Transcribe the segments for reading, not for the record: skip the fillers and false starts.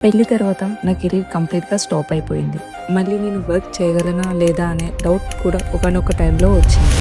పెళ్లి తర్వాత నా కెరీర్ కంప్లీట్గా స్టాప్ అయిపోయింది. మళ్ళీ నేను వర్క్ చేయగలనా లేదా అనే డౌట్ కూడా ఒకానొక టైంలో వచ్చింది.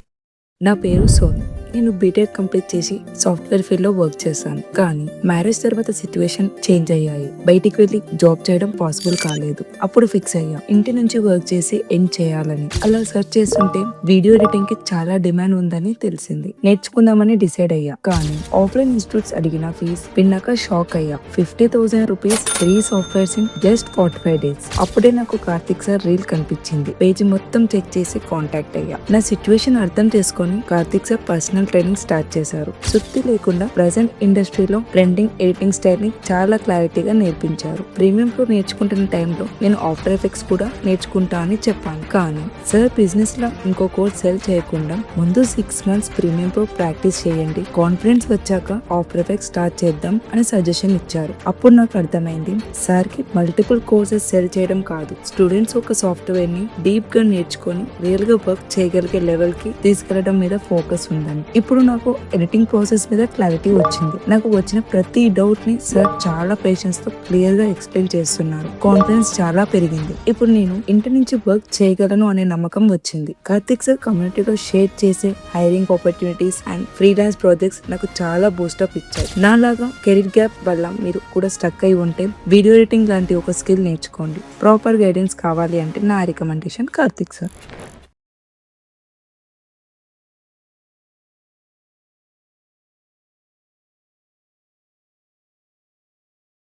నా పేరు సోను. నేను బీటెక్ కంప్లీట్ చేసి సాఫ్ట్వేర్ ఫీల్డ్ లో వర్క్ చేశాను. కానీ మ్యారేజ్ తర్వాత సిచ్యువేషన్ చేంజ్ అయ్యాయి. బయటికి వెళ్ళి జాబ్ చేయడం పాసిబుల్ కాలేదు. అప్పుడు ఫిక్స్ అయ్యా ఇంటి నుంచి వర్క్ చేసి ఎండ్ చేయాలని. అలా సెర్చ్ చేస్తుంటే వీడియో ఎడిటింగ్ కి చాలా డిమాండ్ ఉందని తెలిసింది. నేర్చుకుందామని డిసైడ్ అయ్యా. కానీ ఆఫ్లైన్ ఇన్స్టిట్యూట్స్ అడిగిన ఫీజ్ విన్నాక షాక్ అయ్యా. 50,000 rupees 3 softwares in just 45 days. అప్పుడే నాకు కార్తిక్ సార్ రీల్ కనిపించింది. పేజ్ మొత్తం చెక్ చేసి కాంటాక్ట్ అయ్యా. నా సిచ్యువేషన్ అర్థం చేసుకొని Karthik sir personal training start చేశారు. సుత్తి లేకుండా ప్రెసెంట్ ఇండస్ట్రీలో ట్రెండింగ్ ఎడిటింగ్ స్టైల్ ని చాలా క్లారిటీగా నేర్పించారు. ప్రీమియం ప్రో నేర్చుకుంటున్న టైంలో నేను ఆఫ్టర్ ఎఫెక్ట్స్ కూడా నేర్చుకుంటా అని చెప్పాను. కానీ సార్ బిజినెస్ లో ఇంకో కోర్స్ సెల్ చేయకుండా ముందు 6 months ప్రీమియం ప్రో ప్రాక్టీస్ చేయండి, కాన్ఫిడెన్స్ వచ్చాక ఆఫ్టర్ ఎఫెక్ట్స్ స్టార్ట్ చేద్దాం అని సజెషన్ ఇచ్చారు. అప్పుడు నాకు అర్థమైంది సార్ కి మల్టిపుల్ కోర్సెస్ సెల్ చేయడం కాదు, స్టూడెంట్స్ ఒక సాఫ్ట్వేర్ ని డీప్ గా నేర్చుకొని రియల్ గా వర్క్ చేయగలిగే లెవెల్ కి తీసుకెళ్లడం మీద ఫోకస్ ఉందని. ఇప్పుడు నాకు ఎడిటింగ్ ప్రాసెస్ మీద క్లారిటీ వచ్చింది. నాకు వచ్చిన ప్రతి డౌట్ ని సార్ చాలా పేషెన్స్ తో క్లియర్ గా ఎక్స్ప్లెయిన్ చేస్తున్నారు. కాన్ఫిడెన్స్ చాలా పెరిగింది. ఇప్పుడు నేను ఇంటి నుంచి వర్క్ చేయగలను అనే నమ్మకం వచ్చింది. కార్తిక్ సార్ కమ్యూనిటీలో షేర్ చేసే hiring opportunities and freelance projects నాకు చాలా బూస్టప్ ఇచ్చాయి. నాలాగా కెరీర్ గ్యాప్ వల్ల మీరు కూడా స్టక్ అయి ఉంటే వీడియో ఎడిటింగ్ లాంటి ఒక స్కిల్ నేర్చుకోండి. ప్రాపర్ గైడెన్స్ కావాలి అంటే నా రికమెండేషన్ కార్తిక్ సార్.